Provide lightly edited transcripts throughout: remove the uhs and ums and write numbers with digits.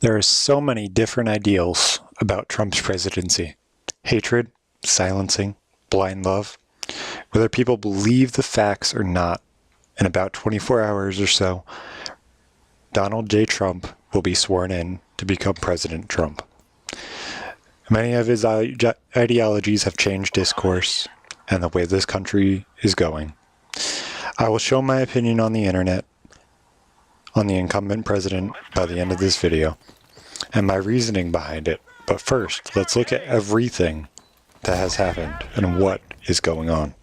There are so many different ideals about Trump's presidency. Hatred, silencing, blind love. Whether people believe the facts or not, in about 24 hours or so, Donald J. Trump will be sworn in to become President Trump. Many of his ideologies have changed discourse and the way this country is going. I will show my opinion on the internet on the incumbent president by the end of this video, and my reasoning behind it. But first, let's look at everything that has happened and what is going on.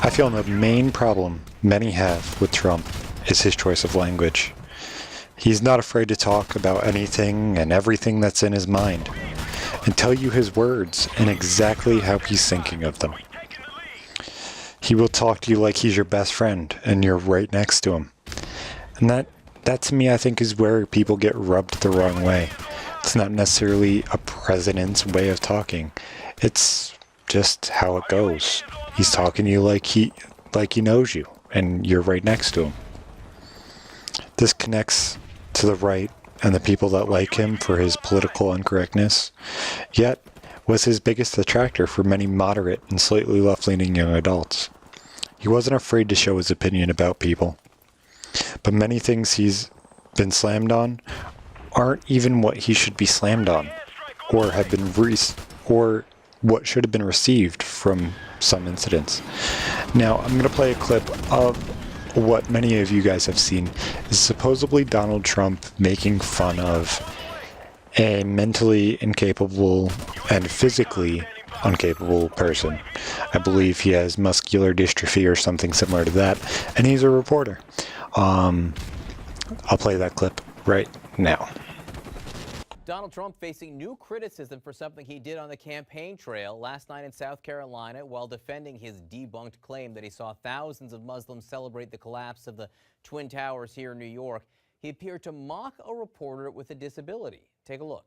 I feel the main problem many have with Trump is his choice of language. He's not afraid to talk about anything and everything that's in his mind, and tell you his words and exactly how he's thinking of them. He will talk to you like he's your best friend and you're right next to him. And that to me, I think, is where people get rubbed the wrong way. It's not necessarily a president's way of talking. It's just how it goes. He's talking to you like he knows you, and you're right next to him. This connects to the right and the people that like him for his political incorrectness, yet was his biggest attractor for many moderate and slightly left-leaning young adults. He wasn't afraid to show his opinion about people. But many things he's been slammed on aren't even what he should be slammed on, or have been or what should have been received from some incidents. Now, I'm going to play a clip of what many of you guys have seen is supposedly Donald Trump making fun of a mentally incapable and physically incapable person. I believe he has muscular dystrophy or something similar to that, and he's a reporter. I'll play that clip right now. Donald Trump facing new criticism for something he did on the campaign trail last night in South Carolina while defending his debunked claim that he saw thousands of Muslims celebrate the collapse of the Twin Towers here in New York. He appeared to mock a reporter with a disability. Take a look.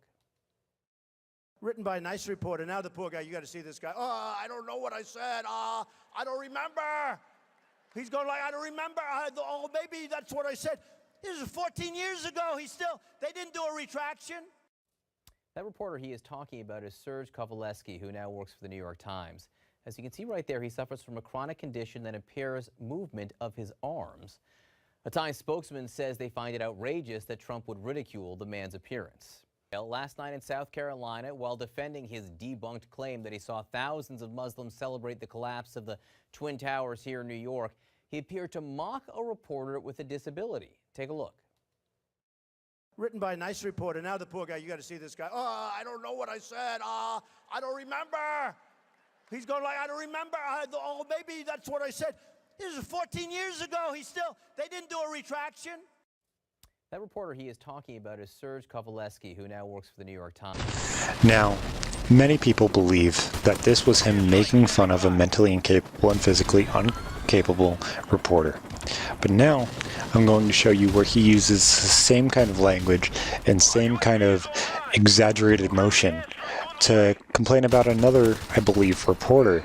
Written by a nice reporter. Now the poor guy, you got to see this guy. Oh, I don't know what I said. I don't remember. He's going like, I don't remember. Oh, maybe that's what I said. This is 14 years ago. They didn't do a retraction. That reporter he is talking about is Serge Kovaleski, who now works for the New York Times. As you can see right there, he suffers from a chronic condition that impairs movement of his arms. A Times spokesman says they find it outrageous that Trump would ridicule the man's appearance. Last night in South Carolina, while defending his debunked claim that he saw thousands of Muslims celebrate the collapse of the Twin Towers here in New York, he appeared to mock a reporter with a disability. Take a look. Written by a nice reporter. Now the poor guy, you got to see this guy. Oh, I don't know what I said. I don't remember. He's going like, I don't remember. Oh, maybe that's what I said. This is 14 years ago. They didn't do a retraction. That reporter he is talking about is Serge Kovaleski, who now works for the New York Times. Now, many people believe that this was him making fun of a mentally incapable and physically incapable reporter. But now, I'm going to show you where he uses the same kind of language and same kind of exaggerated emotion to complain about another, I believe, reporter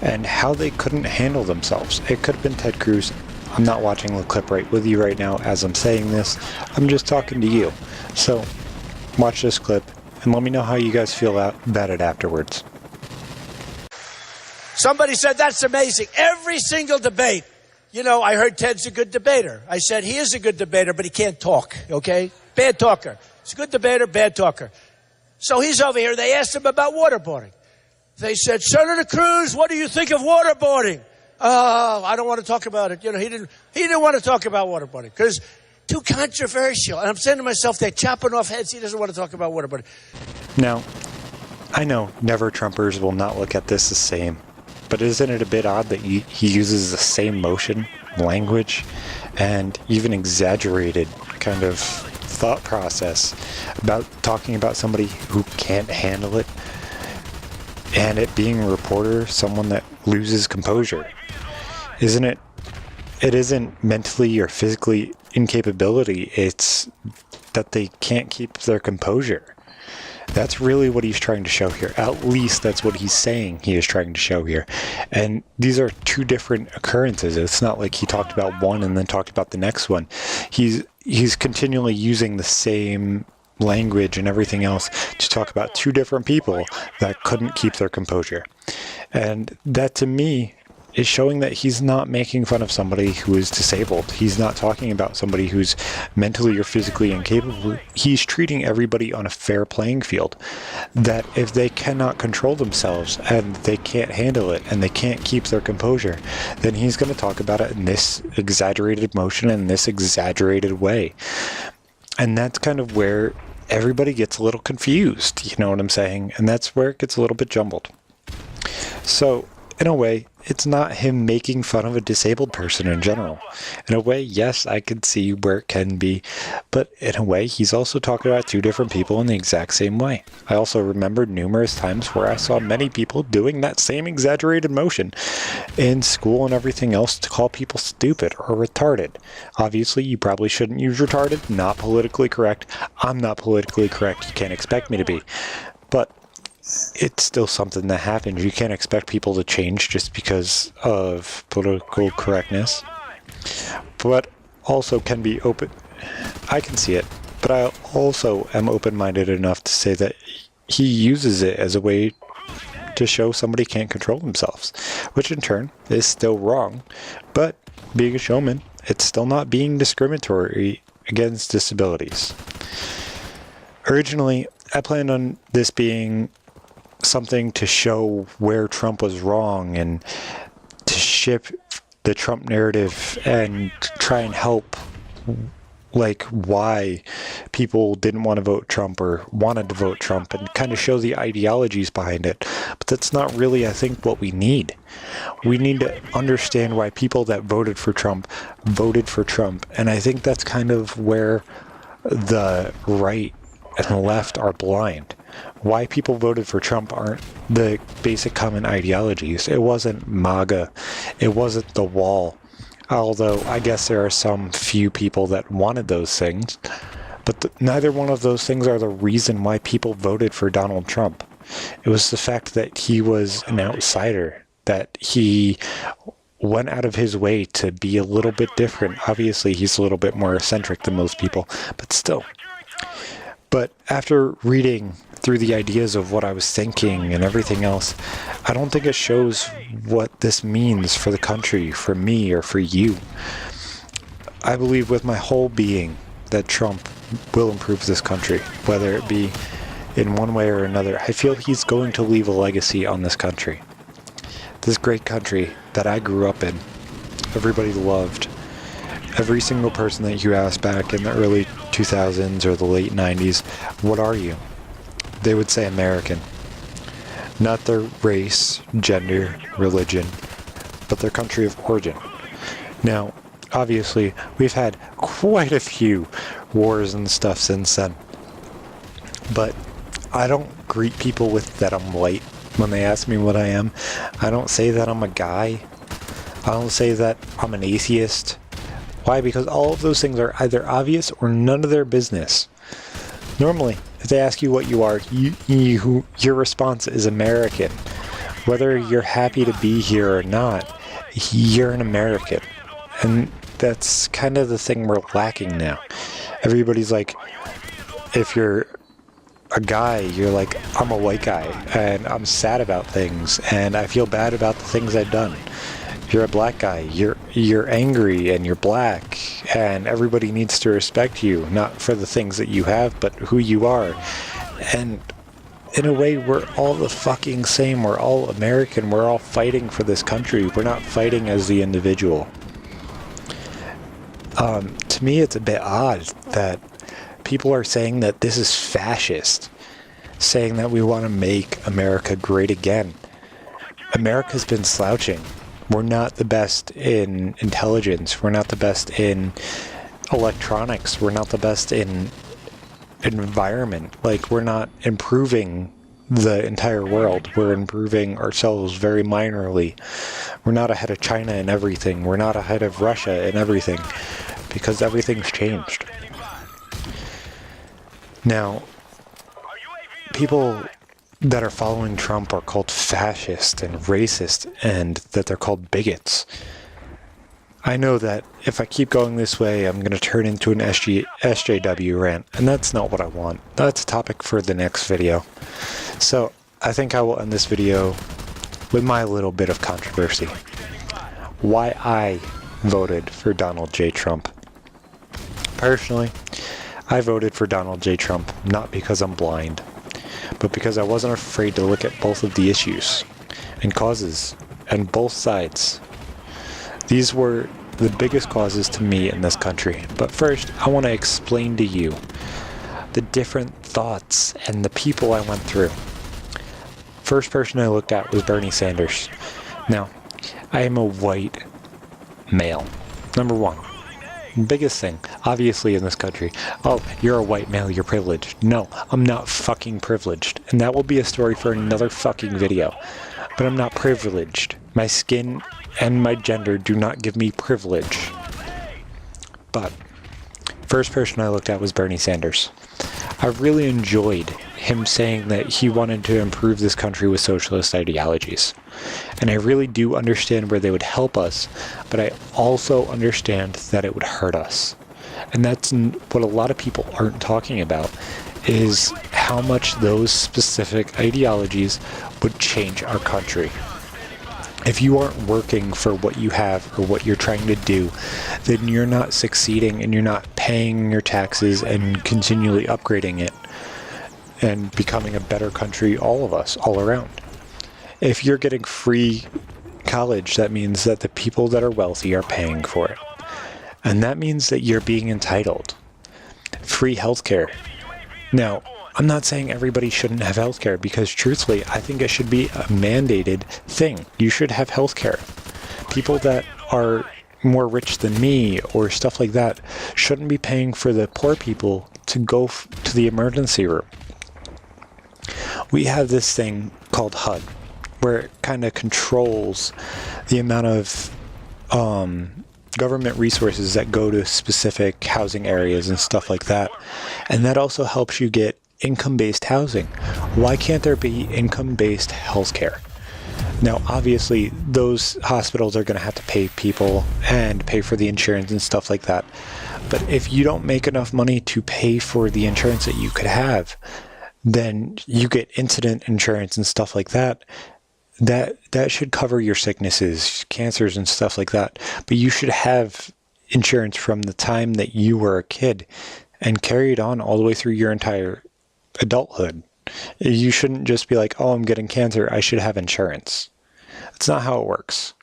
and how they couldn't handle themselves. It could have been Ted Cruz. I'm not watching the clip right with you right now as I'm saying this. I'm just talking to you. So, watch this clip and let me know how you guys feel about it afterwards. Somebody said, that's amazing. Every single debate. You know, I heard Ted's a good debater. I said, he is a good debater, but he can't talk, okay? Bad talker. He's a good debater, bad talker. So he's over here. They asked him about waterboarding. They said, Senator Cruz, what do you think of waterboarding? Oh, I don't want to talk about it. You know, he didn't want to talk about waterboarding because too controversial. And I'm saying to myself, they're chopping off heads. He doesn't want to talk about waterboarding. Now, I know never Trumpers will not look at this the same, but isn't it a bit odd that he uses the same motion, language, and even exaggerated kind of thought process about talking about somebody who can't handle it, and it being a reporter, someone that loses composure? Isn't it? It isn't mentally or physically incapability, it's that they can't keep their composure. That's really what he's trying to show here. At least that's what he's saying he is trying to show here. And these are two different occurrences. It's not like he talked about one and then talked about the next one. He's he's continually using the same language and everything else to talk about two different people that couldn't keep their composure. And that, to me, is showing that he's not making fun of somebody who is disabled. He's not talking about somebody who's mentally or physically incapable. He's treating everybody on a fair playing field. That if they cannot control themselves and they can't handle it and they can't keep their composure, then he's going to talk about it in this exaggerated motion, in this exaggerated way. And that's kind of where everybody gets a little confused, you know what I'm saying? And that's where it gets a little bit jumbled. So, in a way, it's not him making fun of a disabled person in general. In a way, yes, I can see where it can be, but in a way, he's also talking about two different people in the exact same way. I also remember numerous times where I saw many people doing that same exaggerated motion in school and everything else to call people stupid or retarded. Obviously, you probably shouldn't use retarded, not politically correct. I'm not politically correct, you can't expect me to be. But it's still something that happens. You can't expect people to change just because of political correctness. But also can be open. I can see it, but I also am open-minded enough to say that he uses it as a way to show somebody can't control themselves, which in turn is still wrong. But being a showman, it's still not being discriminatory against disabilities. Originally, I planned on this being something to show where Trump was wrong and to ship the Trump narrative and try and help, like, why people didn't want to vote Trump or wanted to vote Trump and kind of show the ideologies behind it. But that's not really, I think, what we need. We need to understand why people that voted for Trump. And I think that's kind of where the right and the left are blind. Why people voted for Trump aren't the basic common ideologies. It wasn't MAGA. It wasn't the wall. Although I guess there are some few people that wanted those things. But neither one of those things are the reason why people voted for Donald Trump. It was the fact that he was an outsider, that he went out of his way to be a little bit different. Obviously, he's a little bit more eccentric than most people, but still. But after reading through the ideas of what I was thinking and everything else, I don't think it shows what this means for the country, for me, or for you. I believe with my whole being that Trump will improve this country, whether it be in one way or another. I feel he's going to leave a legacy on this country. This great country that I grew up in, everybody loved. Every single person that you asked back in the early 2000s or the late 90s, what are you? They would say American. Not their race, gender, religion, but their country of origin. Now, obviously, we've had quite a few wars and stuff since then. But I don't greet people with that I'm white when they ask me what I am. I don't say that I'm a guy. I don't say that I'm an atheist. Why? Because all of those things are either obvious or none of their business. Normally, if they ask you what you are, your response is American. Whether you're happy to be here or not, you're an American. And that's kind of the thing we're lacking now. Everybody's like, if you're a guy, you're like, I'm a white guy, and I'm sad about things, and I feel bad about the things I've done. You're a black guy, you're angry and you're black, and everybody needs to respect you, not for the things that you have, but who you are. And in a way, we're all the fucking same. We're all American. We're all fighting for this country. We're not fighting as the individual. To me, it's a bit odd that people are saying that this is fascist, saying that we want to make America great again. America's been slouching. We're not the best in intelligence. We're not the best in electronics. We're not the best in environment. Like, we're not improving the entire world. We're improving ourselves very minorly. We're not ahead of China in everything. We're not ahead of Russia in everything, because everything's changed. Now, people that are following Trump are called fascist and racist, and that they're called bigots. I know that if I keep going this way, I'm going to turn into an SJW rant, and that's not what I want. That's a topic for the next video. So I think I will end this video with my little bit of controversy. Why I voted for Donald J. Trump. Personally, I voted for Donald J. Trump not because I'm blind, but because I wasn't afraid to look at both of the issues and causes and both sides. These were the biggest causes to me in this country. But first, I want to explain to you the different thoughts and the people I went through. First person I looked at was Bernie Sanders. Now, I am a white male. Number one. Biggest thing, obviously, in this country. Oh, you're a white male, you're privileged. No, I'm not fucking privileged. And that will be a story for another fucking video. But I'm not privileged. My skin and my gender do not give me privilege. But first person I looked at was Bernie Sanders. I really enjoyed him saying that he wanted to improve this country with socialist ideologies. And I really do understand where they would help us, but I also understand that it would hurt us. And that's what a lot of people aren't talking about, is how much those specific ideologies would change our country. If you aren't working for what you have or what you're trying to do, then you're not succeeding and you're not paying your taxes and continually upgrading it and becoming a better country, all of us, all around. If you're getting free college, that means that the people that are wealthy are paying for it. And that means that you're being entitled. Free healthcare. Now, I'm not saying everybody shouldn't have healthcare, because truthfully, I think it should be a mandated thing. You should have healthcare. People that are more rich than me or stuff like that shouldn't be paying for the poor people to go to the emergency room. We have this thing called HUD, where it kind of controls the amount of government resources that go to specific housing areas and stuff like that. And that also helps you get income-based housing. Why can't there be income-based healthcare? Now, obviously, those hospitals are going to have to pay people and pay for the insurance and stuff like that. But if you don't make enough money to pay for the insurance that you could have, then you get incident insurance and stuff like that. That should cover your sicknesses, cancers and stuff like that. But you should have insurance from the time that you were a kid and carry it on all the way through your entire adulthood. You shouldn't just be like, oh, I'm getting cancer, I should have insurance. That's not how it works.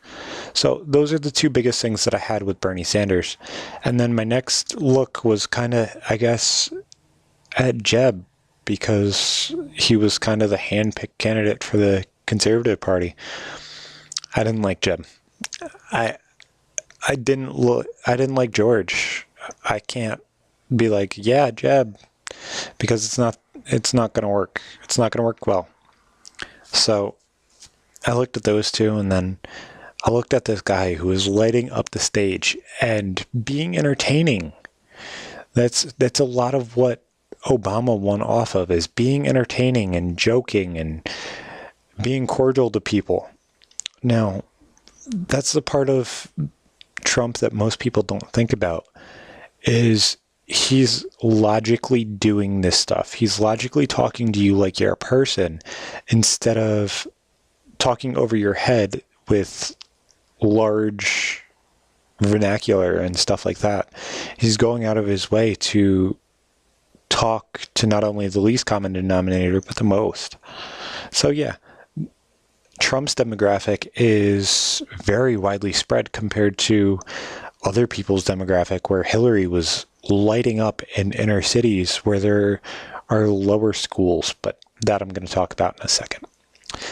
So those are the two biggest things that I had with Bernie Sanders. And then my next look was kind of, I guess, at Jeb, because he was kind of the hand-picked candidate for the Conservative Party. I didn't like Jeb. I didn't like George. I can't be like, yeah, Jeb, because it's not going to work. It's not going to work well. So I looked at those two, and then I looked at this guy who was lighting up the stage and being entertaining. That's a lot of what Obama won off of, is being entertaining and joking and being cordial to people. Now, that's the part of Trump that most people don't think about, is he's logically doing this stuff. He's logically talking to you like you're a person, instead of talking over your head with large vernacular and stuff like that. He's going out of his way to talk to not only the least common denominator, but the most. So yeah, Trump's demographic is very widely spread compared to other people's demographic, where Hillary was lighting up in inner cities where there are lower schools, but that I'm going to talk about in a second.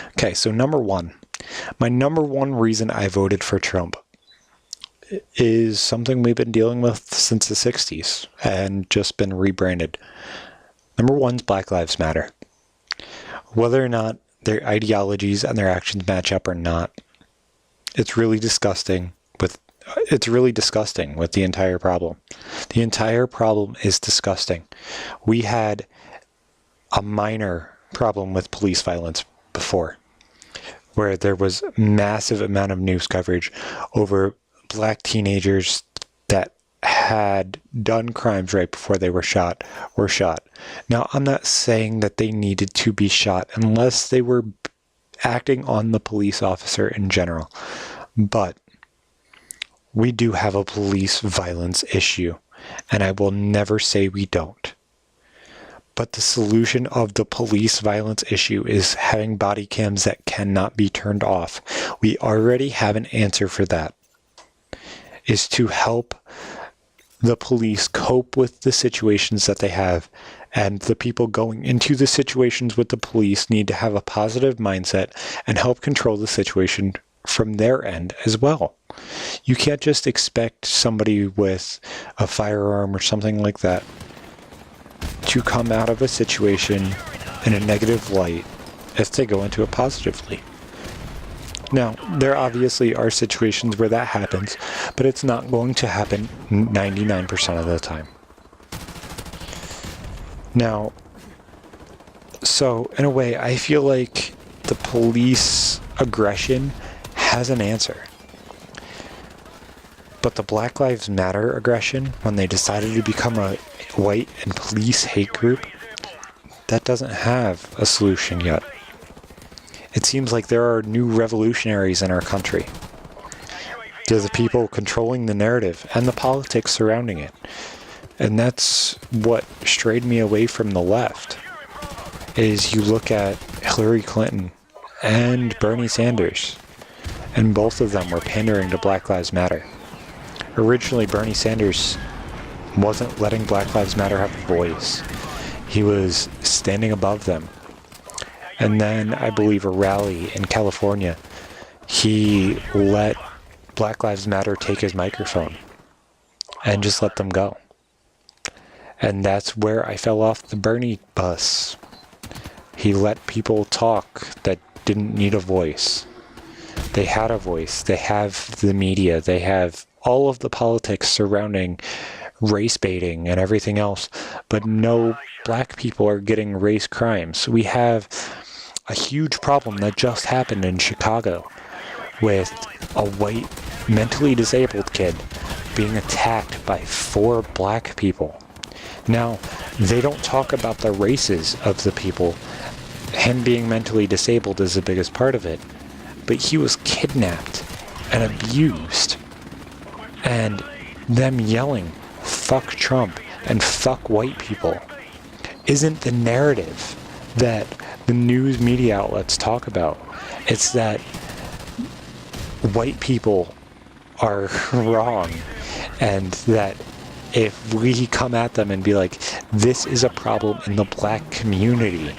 Okay, so my number one reason I voted for Trump is something we've been dealing with since the 60s and just been rebranded. Number one is Black Lives Matter. Whether or not their ideologies and their actions match up or not, it's really disgusting with the entire problem. The entire problem is disgusting. We had a minor problem with police violence before, where there was massive amount of news coverage over black teenagers that had done crimes right before they were shot were shot. Now, I'm not saying that they needed to be shot unless they were acting on the police officer in general. But we do have a police violence issue, and I will never say we don't. But the solution of the police violence issue is having body cams that cannot be turned off. We already have an answer for that. Is to help the police cope with the situations that they have, and the people going into the situations with the police need to have a positive mindset and help control the situation from their end as well. You can't just expect somebody with a firearm or something like that to come out of a situation in a negative light if they go into it positively. Now, there obviously are situations where that happens, but it's not going to happen 99% of the time. Now, so in a way, I feel like the police aggression has an answer. But the Black Lives Matter aggression, when they decided to become a white and police hate group, that doesn't have a solution yet. It seems like there are new revolutionaries in our country. They're the people controlling the narrative and the politics surrounding it. And that's what strayed me away from the left, is you look at Hillary Clinton and Bernie Sanders, and both of them were pandering to Black Lives Matter. Originally, Bernie Sanders wasn't letting Black Lives Matter have a voice. He was standing above them. And then, I believe, a rally in California, he let Black Lives Matter take his microphone and just let them go. And that's where I fell off the Bernie bus. He let people talk that didn't need a voice. They had a voice. They have the media. They have all of the politics surrounding race baiting and everything else. But no black people are getting race crimes. We have a huge problem that just happened in Chicago with a white, mentally disabled kid being attacked by 4 black people. Now, they don't talk about the races of the people. Him being mentally disabled is the biggest part of it. But he was kidnapped and abused. And them yelling, "Fuck Trump" and "fuck white people" isn't the narrative that the news media outlets talk about. It's that white people are wrong, and that if we come at them and be like, this is a problem in the black community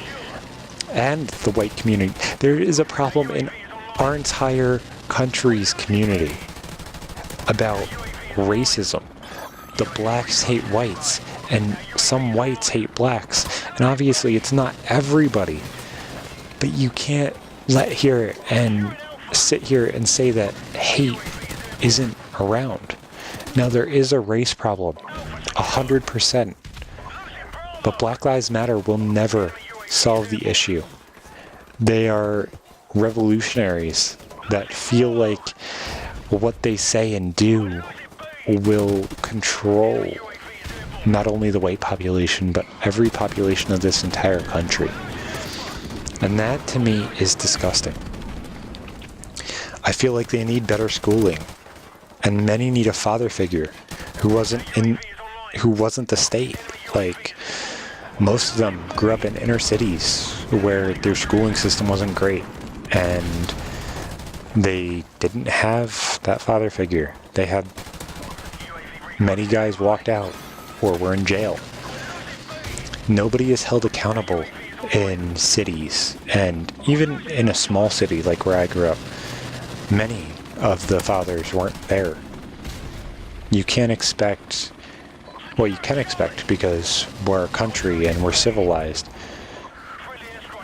and the white community, there is a problem in our entire country's community about racism. The blacks hate whites, and some whites hate blacks, and obviously it's not everybody. But you can't sit here and say that hate isn't around. Now, there is a race problem, 100%. But Black Lives Matter will never solve the issue. They are revolutionaries that feel like what they say and do will control not only the white population, but every population of this entire country. And that, to me, is disgusting. I feel like they need better schooling, and many need a father figure who wasn't the state. Like, most of them grew up in inner cities where their schooling system wasn't great, and they didn't have that father figure. They had many guys walked out or were in jail. Nobody is held accountable in cities, and even in a small city like where I grew up, many of the fathers weren't there. You can expect because we're a country and we're civilized,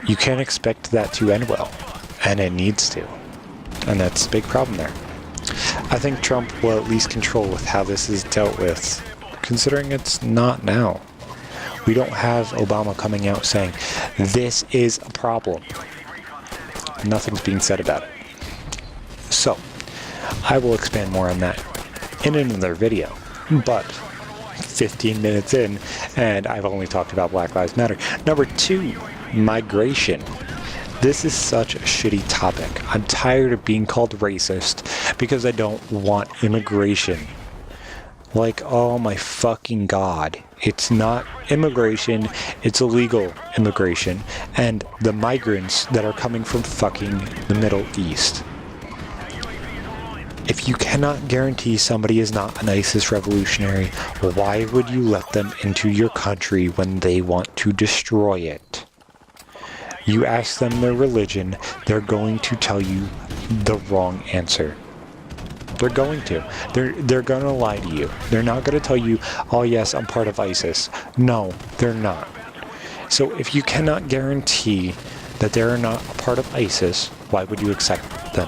you can't expect that to end well, and it needs to. And that's a big problem there. I think Trump will at least control with how this is dealt with, considering it's not now. We don't have Obama coming out saying, this is a problem. Nothing's being said about it. So, I will expand more on that in another video. But 15 minutes in, and I've only talked about Black Lives Matter. Number 2, migration. This is such a shitty topic. I'm tired of being called racist because I don't want immigration. Like, oh my fucking god. It's not immigration, it's illegal immigration. And the migrants that are coming from fucking the Middle East. If you cannot guarantee somebody is not an ISIS revolutionary, why would you let them into your country when they want to destroy it? You ask them their religion, they're going to tell you the wrong answer. They're going to. They're going to lie to you. They're not going to tell you, oh yes, I'm part of ISIS. No, they're not. So if you cannot guarantee that they're not a part of ISIS, why would you accept them?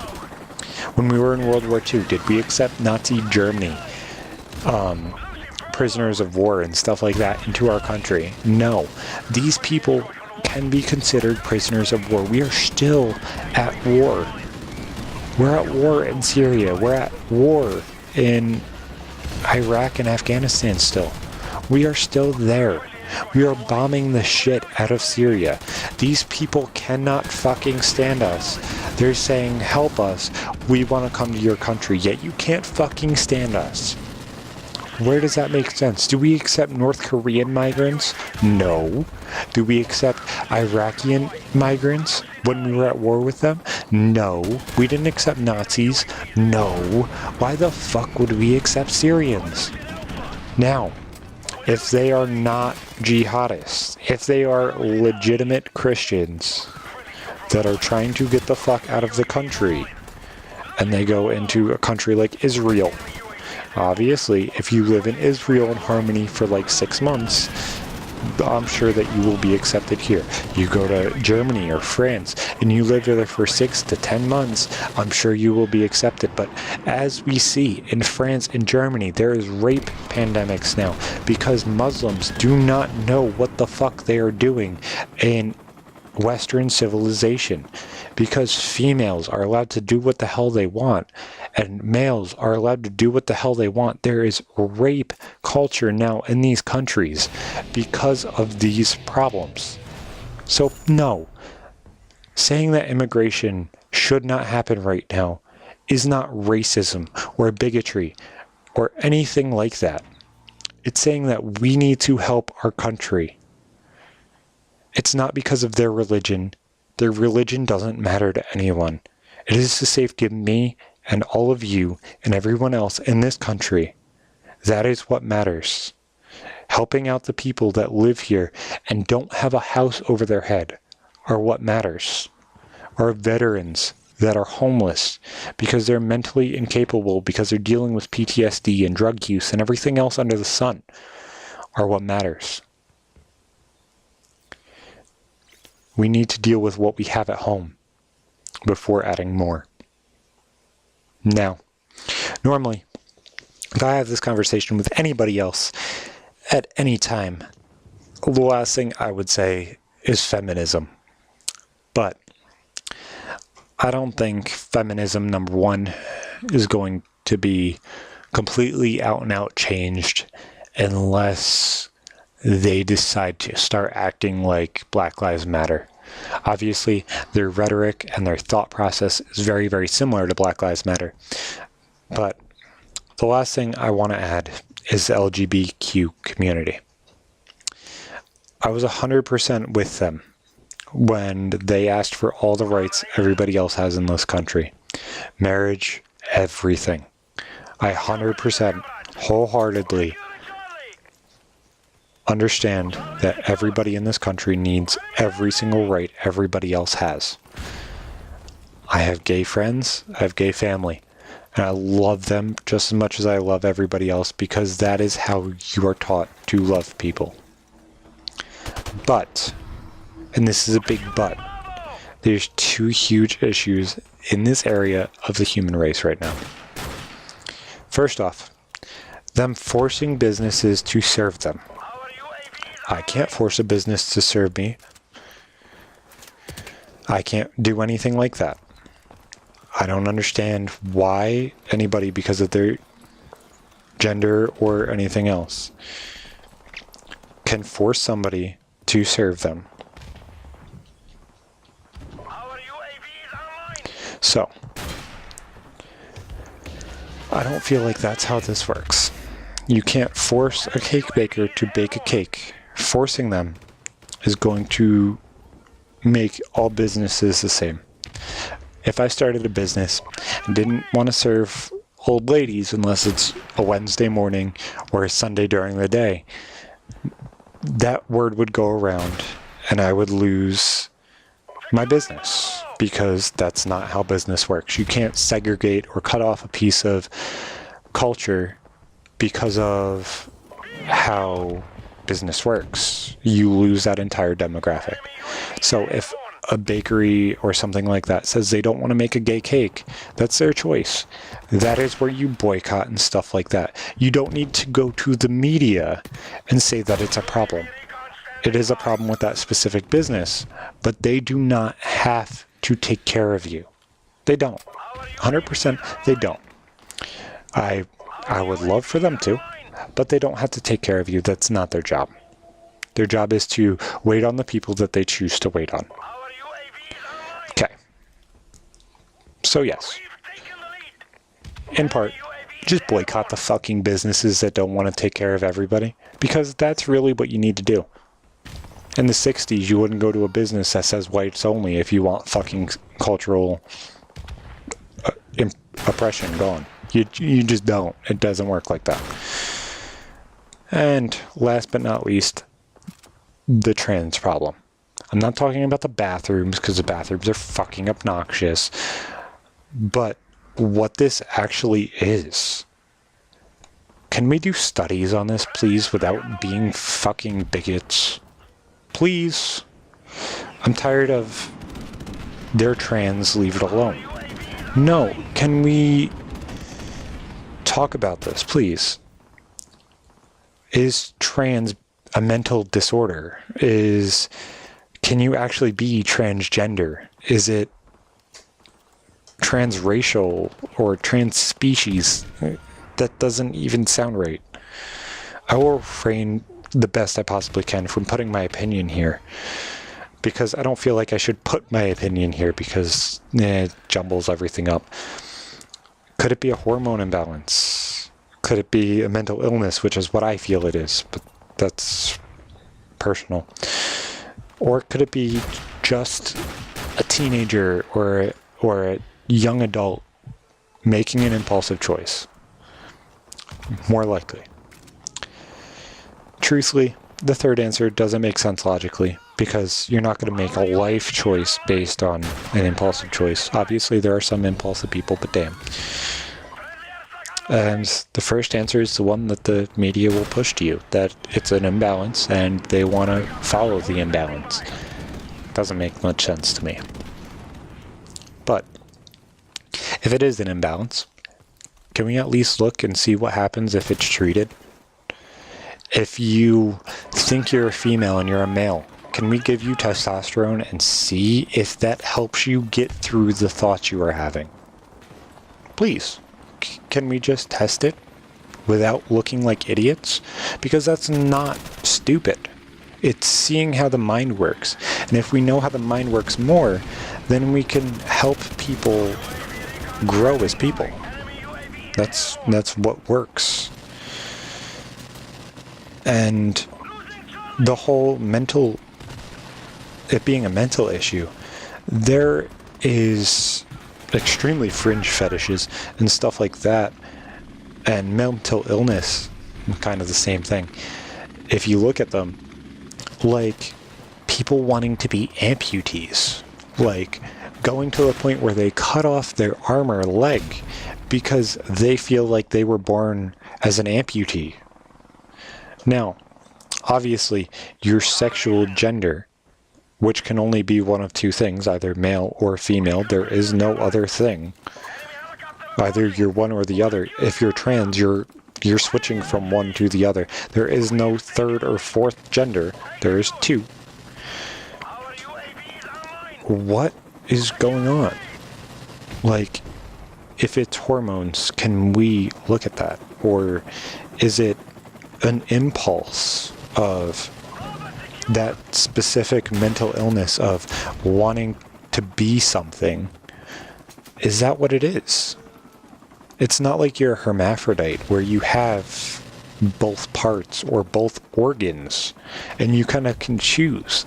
When we were in World War II, did we accept Nazi Germany, prisoners of war and stuff like that into our country? No. These people can be considered prisoners of war. We are still at war. We're at war in Syria. We're at war in Iraq and Afghanistan still. We are still there. We are bombing the shit out of Syria. These people cannot fucking stand us. They're saying, help us. We want to come to your country, yet you can't fucking stand us. Where does that make sense? Do we accept North Korean migrants? No. Do we accept Iraqi migrants when we were at war with them? No. We didn't accept Nazis? No. Why the fuck would we accept Syrians? Now, if they are not jihadists, if they are legitimate Christians that are trying to get the fuck out of the country, and they go into a country like Israel, obviously, if you live in Israel in harmony for like 6 months, I'm sure that you will be accepted here. You go to Germany or France and you live there for 6 to 10 months, I'm sure you will be accepted. But as we see in France and Germany, there is rape pandemics now because Muslims do not know what the fuck they are doing in Western civilization, because females are allowed to do what the hell they want and males are allowed to do what the hell they want. There is rape culture now in these countries because of these problems. So no, saying that immigration should not happen right now is not racism or bigotry or anything like that. It's saying that we need to help our country. It's not because of their religion. Their religion doesn't matter to anyone. It is the safety of me and all of you and everyone else in this country. That is what matters. Helping out the people that live here and don't have a house over their head are what matters. Our veterans that are homeless because they're mentally incapable, because they're dealing with PTSD and drug use and everything else under the sun are what matters. We need to deal with what we have at home before adding more. Now, normally, if I have this conversation with anybody else at any time, the last thing I would say is feminism. But I don't think feminism, number one, is going to be completely out and out changed unless they decide to start acting like Black Lives Matter. Obviously, their rhetoric and their thought process is very, very similar to Black Lives Matter. But the last thing I want to add is the LGBTQ community. I was 100% with them when they asked for all the rights everybody else has in this country. Marriage, everything. I 100% wholeheartedly understand that everybody in this country needs every single right everybody else has. I have gay friends, I have gay family, and I love them just as much as I love everybody else because that is how you are taught to love people. But, and this is a big but, there's 2 huge issues in this area of the human race right now. First off, them forcing businesses to serve them. I can't force a business to serve me. I can't do anything like that. I don't understand why anybody, because of their gender, or anything else, can force somebody to serve them. So, I don't feel like that's how this works. You can't force a cake baker to bake a cake. Forcing them is going to make all businesses the same. If I started a business and didn't want to serve old ladies unless it's a Wednesday morning or a Sunday during the day, that word would go around and I would lose my business, because that's not how business works. You can't segregate or cut off a piece of culture because of how business works. You lose that entire demographic. So if a bakery or something like that says they don't want to make a gay cake, that's their choice. That is where you boycott and stuff like that. You don't need to go to the media and say that it's a problem. It is a problem with that specific business, but they do not have to take care of you. They don't. 100% they don't. I would love for them to, but they don't have to take care of you. That's not their job. Their job is to wait on the people that they choose to wait on. Okay. So yes, in part, just boycott the fucking businesses that don't want to take care of everybody, because that's really what you need to do. In the 60s, you wouldn't go to a business that says whites only if you want fucking cultural oppression gone. You just don't. It doesn't work like that. And last but not least, the trans problem. I'm not talking about the bathrooms, because the bathrooms are fucking obnoxious, but what this actually is. Can we do studies on this, please, without being fucking bigots? Please. I'm tired of they're trans, leave it alone. No, can we talk about this, please? Is trans a mental disorder? Can you actually be transgender? Is it transracial or trans species? That doesn't even sound right. I will refrain the best I possibly can from putting my opinion here, because I don't feel like I should put my opinion here, because it jumbles everything up. Could it be a hormone imbalance? Could it be a mental illness, which is what I feel it is, but that's personal. Or could it be just a teenager or a young adult making an impulsive choice? More likely. Truthfully, the third answer doesn't make sense logically, because you're not going to make a life choice based on an impulsive choice. Obviously, there are some impulsive people, but damn. And the first answer is the one that the media will push to you, that it's an imbalance and they want to follow the imbalance. Doesn't make much sense to me. But if it is an imbalance, can we at least look and see what happens if it's treated? If you think you're a female and you're a male, can we give you testosterone and see if that helps you get through the thoughts you are having? Please. Can we just test it without looking like idiots? Because that's not stupid. It's seeing how the mind works. And if we know how the mind works more, then we can help people grow as people. That's what works. And the whole it being a mental issue, there is extremely fringe fetishes and stuff like that, and mental illness, kind of the same thing. If you look at them, like people wanting to be amputees, like going to a point where they cut off their arm or leg because they feel like they were born as an amputee. Now, obviously, your sexual gender, which can only be one of two things, either male or female, there is no other thing. Either you're one or the other. If you're trans, you're switching from one to the other. There is no third or fourth gender. There is two. What is going on? Like, if it's hormones, can we look at that? Or is it an impulse of that specific mental illness of wanting to be something? Is that what it is? It's not like you're a hermaphrodite where you have both parts or both organs and you kind of can choose.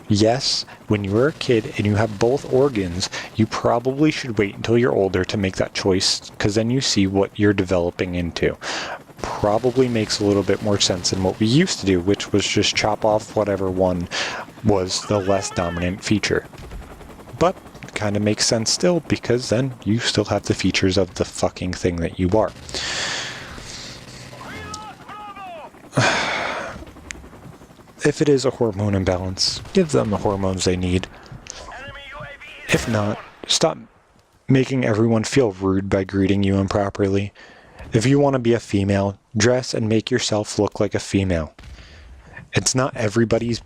Yes, when you're a kid and you have both organs, you probably should wait until you're older to make that choice, because then you see what you're developing into. Probably makes a little bit more sense than what we used to do, which was just chop off whatever one was the less dominant feature. But kind of makes sense still, because then you still have the features of the fucking thing that you are. If it is a hormone imbalance, give them the hormones they need. If not, stop making everyone feel rude by greeting you improperly. If you want to be a female, dress and make yourself look like a female. It's not everybody's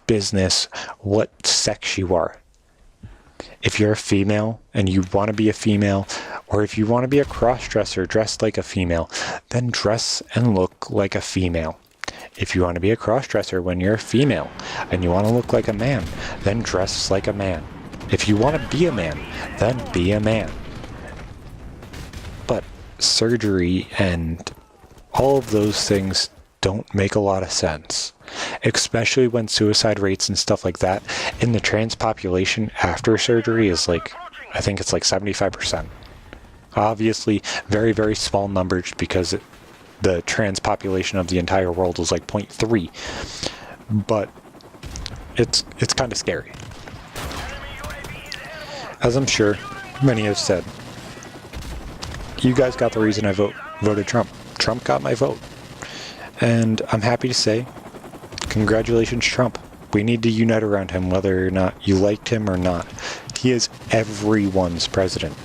business what sex you are. If you're a female and you want to be a female, or if you want to be a cross-dresser dressed like a female, then dress and look like a female. If you want to be a cross-dresser when you're a female and you want to look like a man, then dress like a man. If you want to be a man, then be a man. But surgery and all of those things don't make a lot of sense, especially when suicide rates and stuff like that in the trans population after surgery is like, I think it's like 75%. Obviously, very, very small numbers, because the trans population of the entire world is like 0.3, but it's kind of scary. As I'm sure many have said, you guys got the reason I voted Trump. Trump got my vote. And I'm happy to say, congratulations, Trump. We need to unite around him, whether or not you liked him or not. He is everyone's president.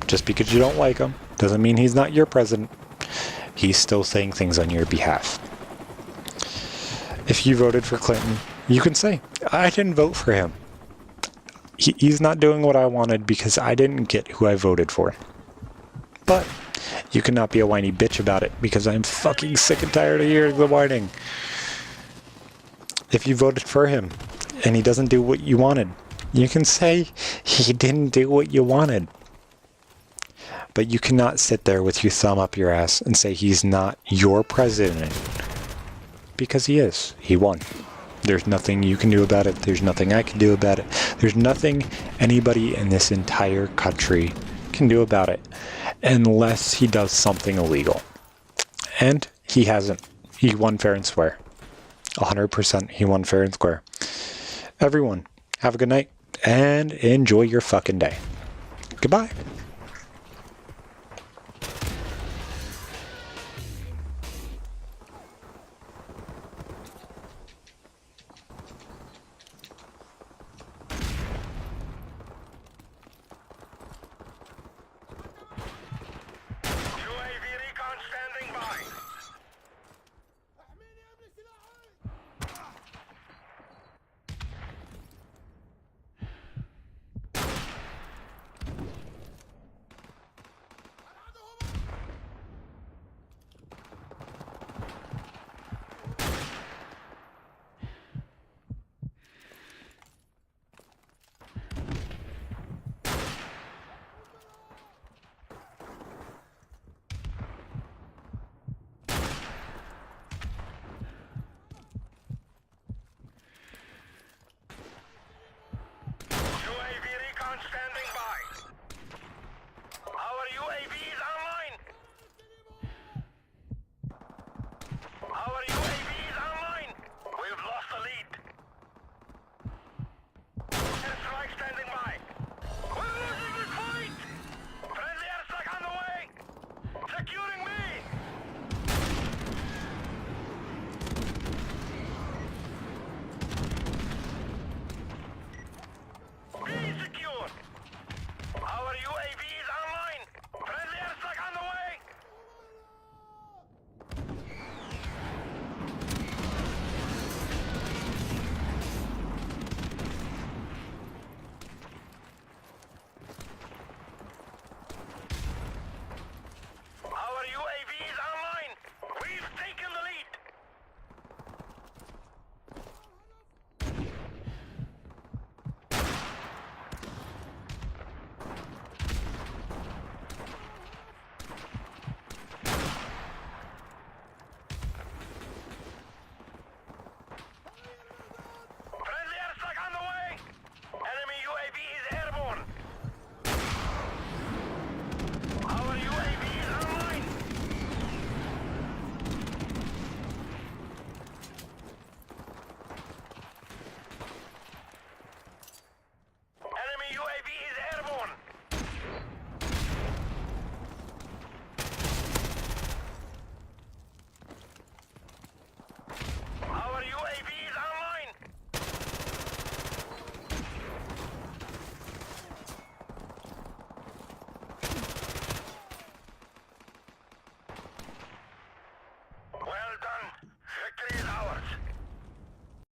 Just because you don't like him doesn't mean he's not your president. He's still saying things on your behalf. If you voted for Clinton, you can say, I didn't vote for him. He's not doing what I wanted because I didn't get who I voted for. But you cannot be a whiny bitch about it, because I'm fucking sick and tired of hearing the whining. If you voted for him and he doesn't do what you wanted, you can say he didn't do what you wanted. But you cannot sit there with your thumb up your ass and say he's not your president. Because he is. He won. There's nothing you can do about it. There's nothing I can do about it. There's nothing anybody in this entire country can do about it, unless he does something illegal. And he hasn't. He won fair and square. 100% he won fair and square. Everyone, have a good night, and enjoy your fucking day. Goodbye. Standing by. Our UAV is